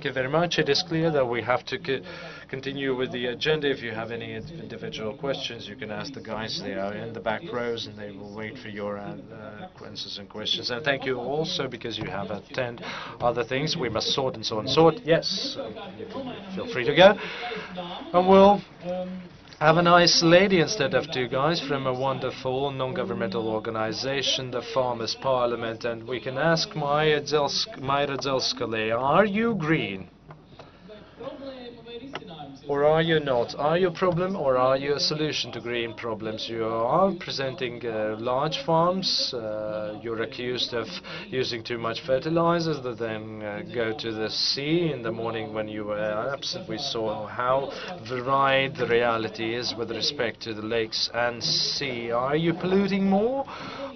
you very much. It is clear that we have to continue with the agenda. If you have any individual questions, you can ask the guys. They are in the back rows and they will wait for your answers and questions. And thank you also because you have attended other things. We must sort and so on. Sort, yes. You can feel free to go. And we'll have a nice lady instead of two guys from a wonderful non-governmental organization, the Farmers' Parliament, and we can ask Maja Zelskale, are you green? Or are you not? Are you a problem or are you a solution to green problems? You are presenting large farms. You're accused of using too much fertilizers that then go to the sea. In the morning when you were absent, we saw how varied the reality is with respect to the lakes and sea. Are you polluting more?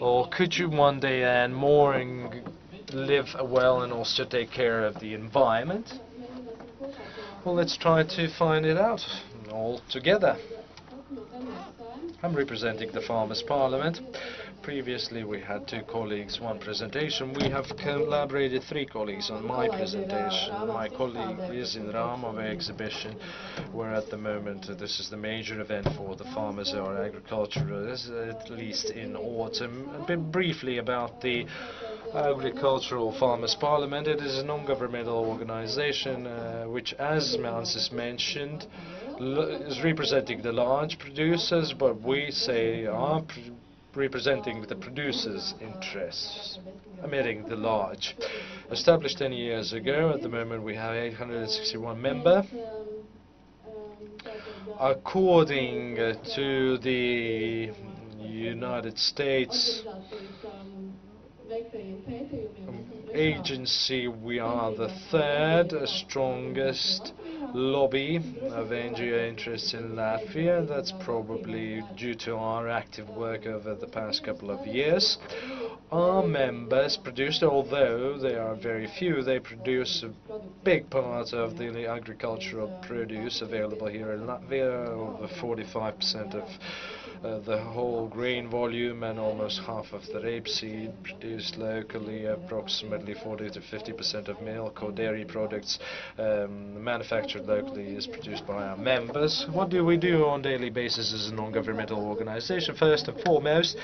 Or could you one day earn more and live well and also take care of the environment? Well, let's try to find it out all together. I'm representing the Farmers' Parliament. Previously we had two colleagues, one presentation. We have collaborated three colleagues on my presentation. My colleague is in Ramove exhibition, where at the moment this is the major event for the farmers or agriculturalists, at least in autumn. A bit briefly about the Agricultural Farmers' Parliament. It is a non-governmental organization which, as Mansis mentioned, is representing the large producers, but we say are representing the producers' interests, omitting the large. Established 10 years ago, at the moment we have 861 members. According to the United States agency, we are the third strongest lobby of NGO interests in Latvia. That's probably due to our active work over the past couple of years. Our members produce, although they are very few, they produce a big part of the agricultural produce available here in Latvia, over 45% of the whole grain volume and almost half of the rapeseed produced locally. Approximately 40 to 50% of milk or dairy products manufactured locally is produced by our members. What do we do on a daily basis as a non-governmental organization? First and foremost,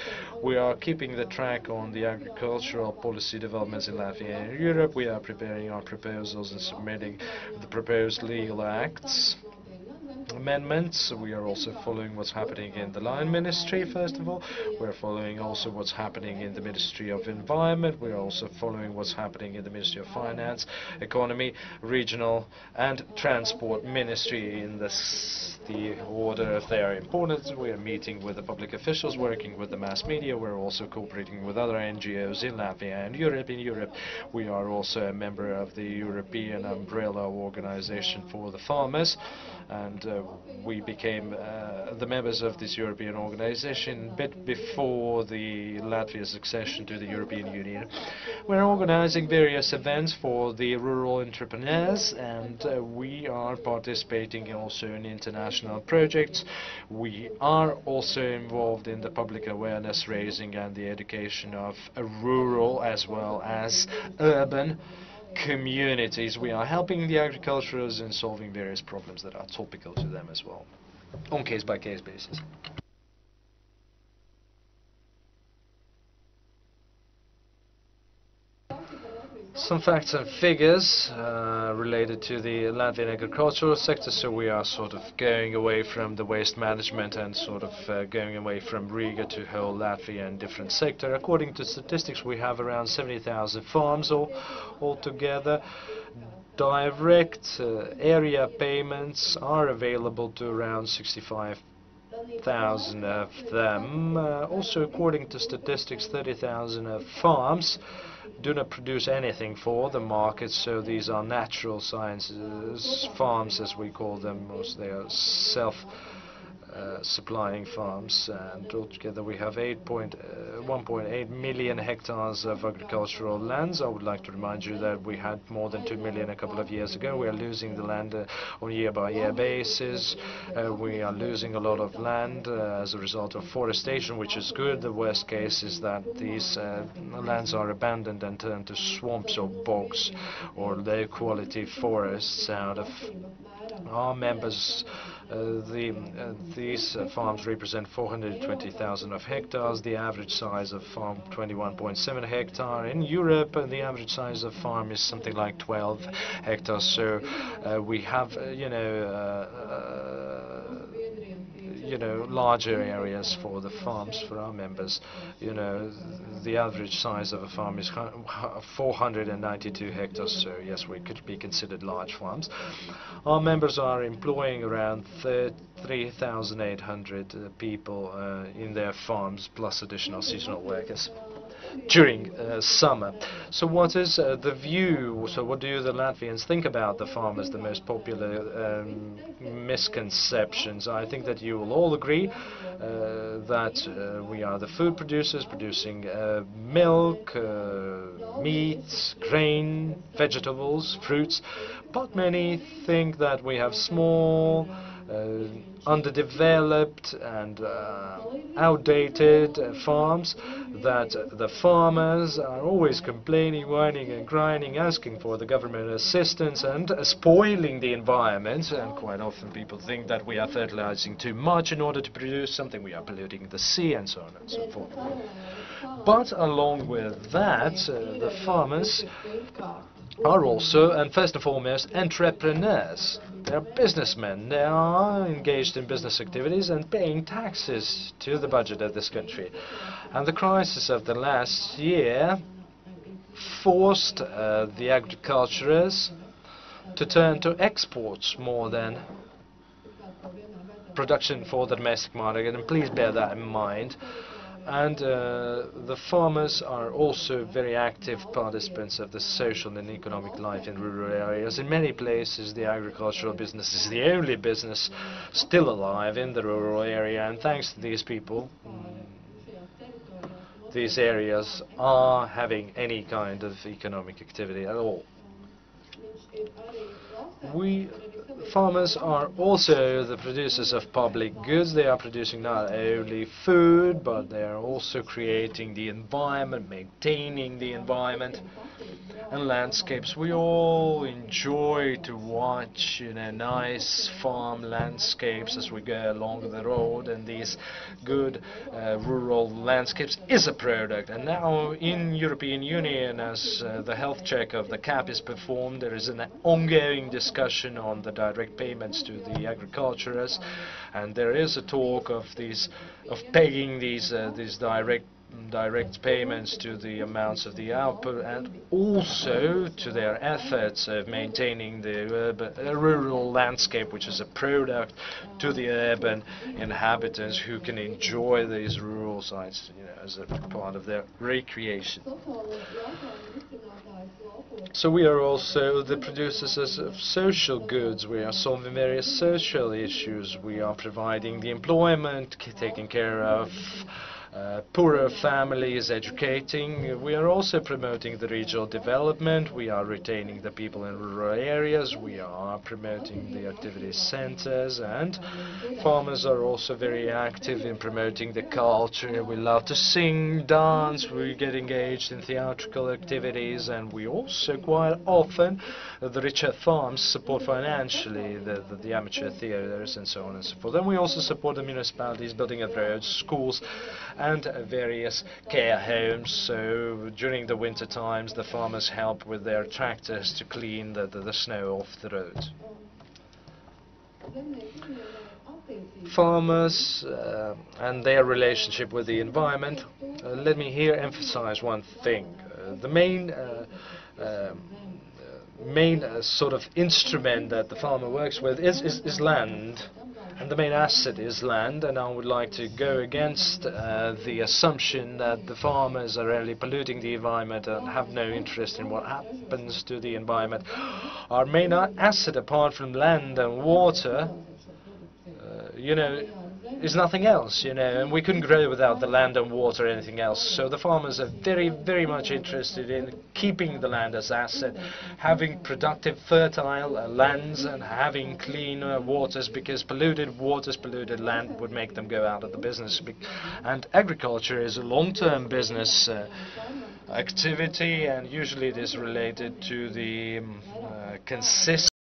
we are keeping the track on the agricultural policy developments in Latvia and Europe. We are preparing our proposals and submitting the proposed legal acts. Amendments. We are also following what's happening in the Line Ministry, first of all. We're following also what's happening in the Ministry of Environment. We're also following what's happening in the Ministry of Finance, Economy, Regional and Transport Ministry in the order of their importance. We are meeting with the public officials, working with the mass media. We're also cooperating with other NGOs in Latvia and Europe. In Europe, we are also a member of the European Umbrella Organization for the Farmers, and we became the members of this European organization a bit before the Latvia's accession to the European Union. We're organizing various events for the rural entrepreneurs, and we are participating also in international projects. We are also involved in the public awareness raising and the education of rural as well as urban communities. We are helping the agriculturalists in solving various problems that are topical to them as well, on case-by-case basis. Some facts and figures related to the Latvian agricultural sector. So we are sort of going away from the waste management and sort of going away from Riga to whole Latvia and different sector. According to statistics, we have around 70,000 farms altogether. Direct area payments are available to around 65,000 of them. Also, according to statistics, 30,000 of farms do not produce anything for the market, so these are natural sciences farms, as we call them. Most they are supplying farms, and altogether we have 1.8 million hectares of agricultural lands. I would like to remind you that we had more than 2 million a couple of years ago. We are losing the land on year-by-year basis. We are losing a lot of land as a result of forestation, which is good. The worst case is that these lands are abandoned and turned to swamps or bogs or low-quality forests. Out of our members, these farms represent 420,000 of hectares. The average size of farm 21.7 hectare. In Europe, the average size of farm is something like 12 hectares. So we have, larger areas for the farms for our members. The average size of a farm is 492 hectares, so yes, we could be considered large farms. Our members are employing around 3,800 people in their farms, plus additional seasonal workers during summer. So what is the view? So what do the Latvians think about the farmers? The most popular misconceptions. I think that you will all agree that we are the food producers, producing milk, meat, grain, vegetables, fruits, but many think that we have small, underdeveloped and outdated farms, that the farmers are always complaining, whining and grinding, asking for the government assistance and spoiling the environment, and quite often people think that we are fertilizing too much in order to produce something, we are polluting the sea and so on and so forth. But along with that, the farmers are also, and first and foremost, entrepreneurs. They are businessmen. They are engaged in business activities and paying taxes to the budget of this country. And the crisis of the last year forced the agriculturists to turn to exports more than production for the domestic market, and please bear that in mind. And the farmers are also very active participants of the social and economic life in rural areas. In many places, the agricultural business is the only business still alive in the rural area, and thanks to these people, these areas are having any kind of economic activity at all. Farmers are also the producers of public goods. They are producing not only food, but they are also creating the environment, maintaining the environment and landscapes. We all enjoy to watch, nice farm landscapes as we go along the road, and these good rural landscapes is a product. And now in European Union, as the health check of the CAP is performed, there is an ongoing discussion on the direct payments to the agriculturists, and there is a talk of pegging these direct payments to the amounts of the output, and also to their efforts of maintaining the rural landscape, which is a product to the urban inhabitants who can enjoy these rural sites as a part of their recreation. So we are also the producers of social goods. We are solving various social issues. We are providing the employment, taking care of poorer families, educating. We are also promoting the regional development. We are retaining the people in rural areas. We are promoting the activity centers, and farmers are also very active in promoting the culture. We love to sing, dance, we get engaged in theatrical activities, and we also quite often, the richer farms support financially the amateur theaters and so on and so forth. And we also support the municipalities building of roads, schools, and various care homes. So during the winter times, the farmers help with their tractors to clean the snow off the roads. Farmers and their relationship with the environment. Let me here emphasize one thing. The main sort of instrument that the farmer works with is land. And the main asset is land, and I would like to go against the assumption that the farmers are only polluting the environment and have no interest in what happens to the environment. Our main asset, apart from land and water, is nothing else, and we couldn't grow without the land and water or anything else. So the farmers are very, very much interested in keeping the land as asset, having productive, fertile lands, and having clean waters, because polluted waters, polluted land would make them go out of the business. And agriculture is a long-term business activity, and usually it is related to the consistent